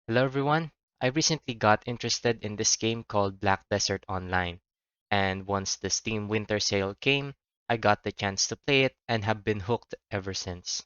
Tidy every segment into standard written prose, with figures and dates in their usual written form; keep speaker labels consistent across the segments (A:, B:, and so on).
A: Hello everyone. I recently got interested in this game called Black Desert Online, and once the Steam Winter Sale came, I got the chance to play it and have been hooked ever since.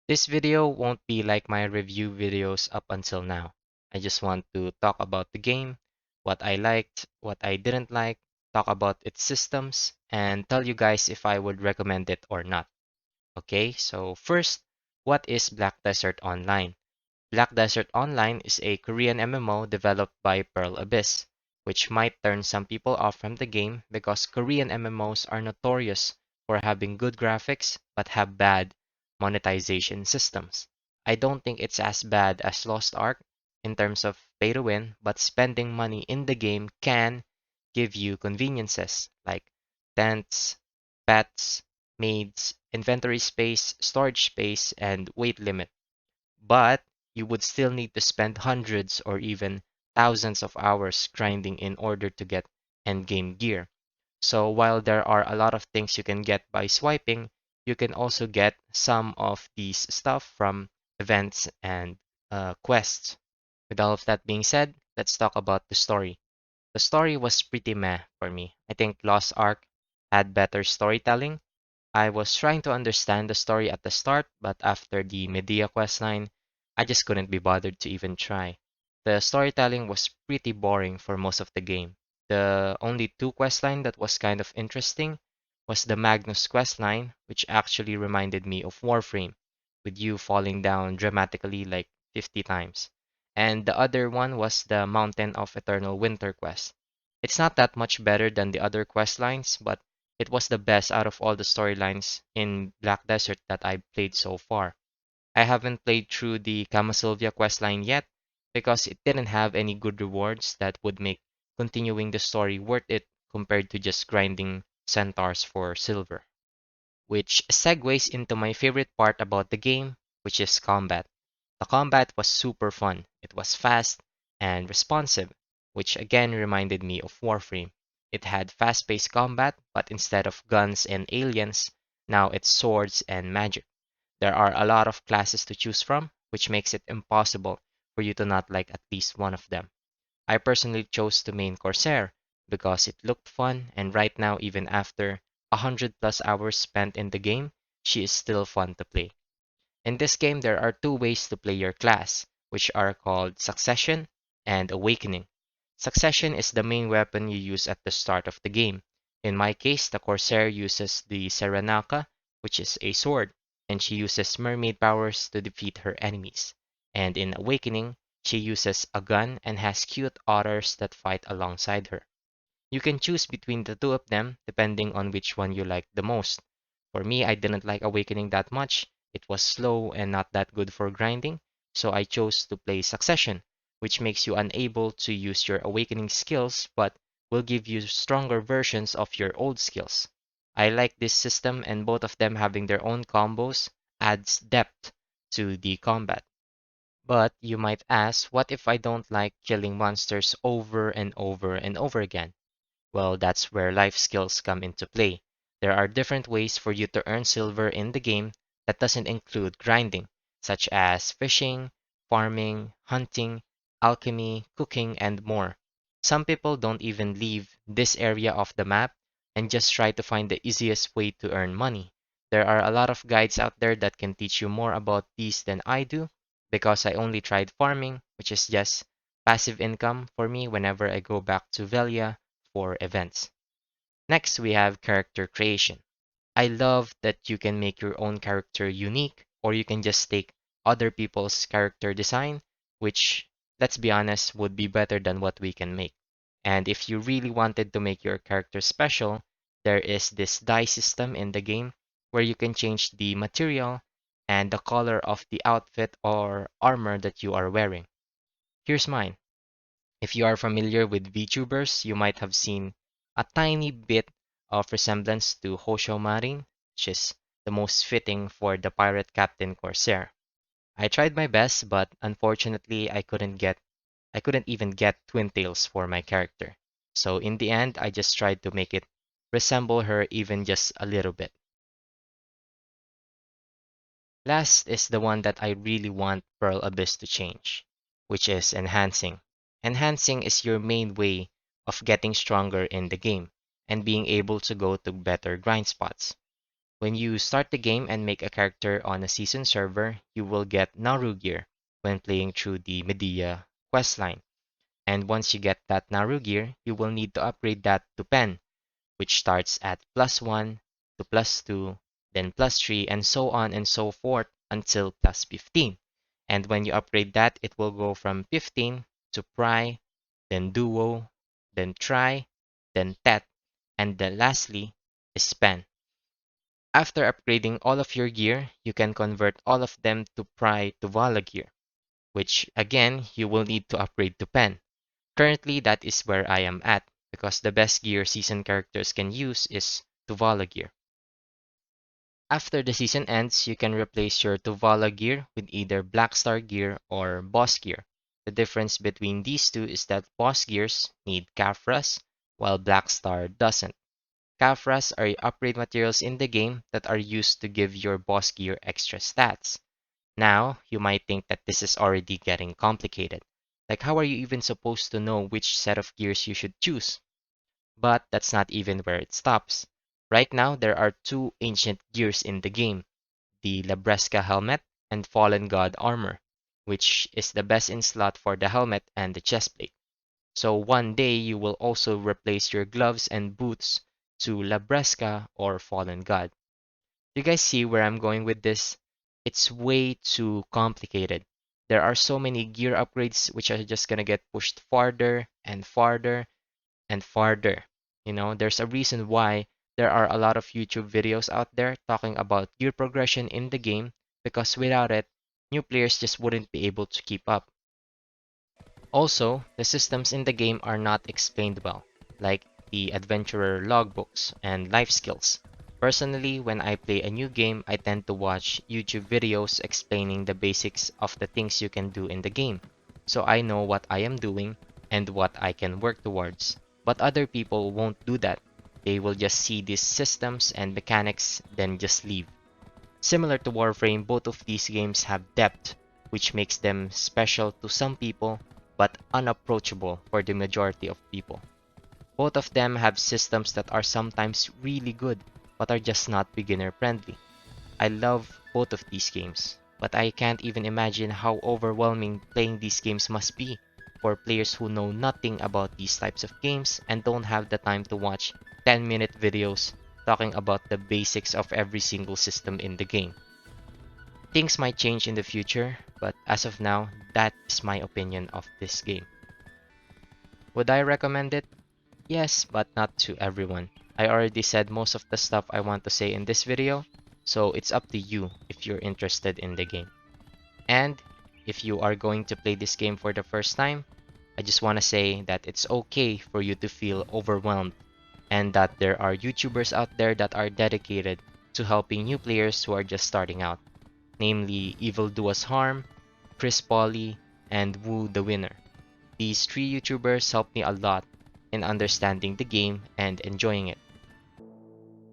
A: This video won't be like my review videos up until now. I just want to talk about the game, what I liked, what I didn't like, talk about its systems, and tell you guys if I would recommend it or not. Okay, so first, what is Black Desert Online? Black Desert Online is a Korean MMO developed by Pearl Abyss, which might turn some people off from the game because Korean MMOs are notorious for having good graphics but have bad monetization systems. I don't think it's as bad as Lost Ark in terms of pay to win, but spending money in the game can give you conveniences like tents, pets, maids, inventory space, storage space, and weight limit. But you would still need to spend hundreds or even thousands of hours grinding in order to get endgame gear. So while there are a lot of things you can get by swiping, you can also get some of these stuff from events and quests. With all of that being said, let's talk about the story. The story was pretty meh for me. I think Lost Ark had better storytelling. I was trying to understand the story at the start, but after the Medea questline, I just couldn't be bothered to even try. The storytelling was pretty boring for most of the game. The only two questline that was kind of interesting was the Magnus questline, which actually reminded me of Warframe, with you falling down dramatically like 50 times. And the other one was the Mountain of Eternal Winter quest. It's not that much better than the other quest lines, but it was the best out of all the storylines in Black Desert that I've played so far. I haven't played through the Kama questline yet because it didn't have any good rewards that would make continuing the story worth it compared to just grinding centaurs for silver. Which segues into my favorite part about the game, which is combat. The combat was super fun. It was fast and responsive, which again reminded me of Warframe. It had fast-paced combat, but instead of guns and aliens, now it's swords and magic. There are a lot of classes to choose from, which makes it impossible for you to not like at least one of them. I personally chose the main Corsair because it looked fun, and right now, even after 100+ hours spent in the game, she is still fun to play. In this game, there are two ways to play your class, which are called Succession and Awakening. Succession is the main weapon you use at the start of the game. In my case, the Corsair uses the Serenaka, which is a sword, and she uses mermaid powers to defeat her enemies. And in Awakening, she uses a gun and has cute otters that fight alongside her. You can choose between the two of them depending on which one you like the most. For me, I didn't like Awakening that much. It was slow and not that good for grinding, so I chose to play Succession, which makes you unable to use your Awakening skills but will give you stronger versions of your old skills. I like this system, and both of them having their own combos adds depth to the combat. But you might ask, what if I don't like killing monsters over and over and over again? Well, that's where life skills come into play. There are different ways for you to earn silver in the game that doesn't include grinding, such as fishing, farming, hunting, alchemy, cooking, and more. Some people don't even leave this area of the map and just try to find the easiest way to earn money. There are a lot of guides out there that can teach you more about these than I do because I only tried farming, which is just passive income for me whenever I go back to Velia for events. Next, we have character creation. I love that you can make your own character unique, or you can just take other people's character design, which, let's be honest, would be better than what we can make. And if you really wanted to make your character special, there is this dye system in the game where you can change the material and the color of the outfit or armor that you are wearing. Here's mine. If you are familiar with VTubers, you might have seen a tiny bit of resemblance to Hosho Marin, which is the most fitting for the pirate captain Corsair. I tried my best, but unfortunately I couldn't even get twin tails for my character. So in the end, I just tried to make it resemble her even just a little bit. Last is the one that I really want Pearl Abyss to change, which is enhancing. Enhancing is your main way of getting stronger in the game and being able to go to better grind spots. When you start the game and make a character on a season server, you will get Naru gear when playing through the Medea questline. And once you get that Naru gear, you will need to upgrade that to Pen, which starts at +1 to +2, then +3, and so on and so forth until +15. And when you upgrade that, it will go from 15 to Pry, then Duo, then Tri, then Tet, and then lastly is Pen. After upgrading all of your gear, you can convert all of them to Pry to Vala gear, which again you will need to upgrade to Pen. Currently, that is where I am at, because the best gear season characters can use is Tuvala gear. After the season ends, you can replace your Tuvala gear with either Black Star gear or Boss gear. The difference between these two is that Boss gears need Kafras, while Black Star doesn't. Kafras are upgrade materials in the game that are used to give your Boss gear extra stats. Now, you might think that this is already getting complicated. Like, how are you even supposed to know which set of gears you should choose? But that's not even where it stops. Right now, there are two ancient gears in the game, the Labresca helmet and Fallen God armor, which is the best in slot for the helmet and the chestplate. So one day you will also replace your gloves and boots to Labresca or Fallen God. You guys see where I'm going with this? It's way too complicated. There are so many gear upgrades which are just gonna get pushed farther and farther and farther. There's a reason why there are a lot of YouTube videos out there talking about gear progression in the game, because without it, new players just wouldn't be able to keep up. Also, the systems in the game are not explained well, like the adventurer logbooks and life skills. Personally, when I play a new game, I tend to watch YouTube videos explaining the basics of the things you can do in the game, so I know what I am doing and what I can work towards. But other people won't do that. They will just see these systems and mechanics, then just leave. Similar to Warframe, both of these games have depth, which makes them special to some people, but unapproachable for the majority of people. Both of them have systems that are sometimes really good, but are just not beginner friendly. I love both of these games, but I can't even imagine how overwhelming playing these games must be for players who know nothing about these types of games and don't have the time to watch 10-minute videos talking about the basics of every single system in the game. Things might change in the future, but as of now, that is my opinion of this game. Would I recommend it? Yes, but not to everyone. I already said most of the stuff I want to say in this video, so it's up to you if you're interested in the game. And if you are going to play this game for the first time, I just want to say that it's okay for you to feel overwhelmed, and that there are YouTubers out there that are dedicated to helping new players who are just starting out, namely Evil Do Us Harm, Chris Polly, and Woo the Winner. These three YouTubers helped me a lot in understanding the game and enjoying it.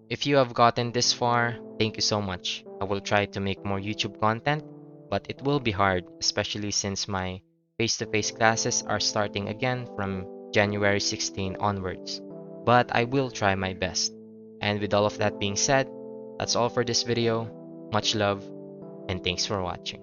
A: If you have gotten this far, thank you so much. I will try to make more YouTube content, but it will be hard, especially since my face-to-face classes are starting again from January 16 onwards. But I will try my best. And with all of that being said, that's all for this video. Much love, and thanks for watching.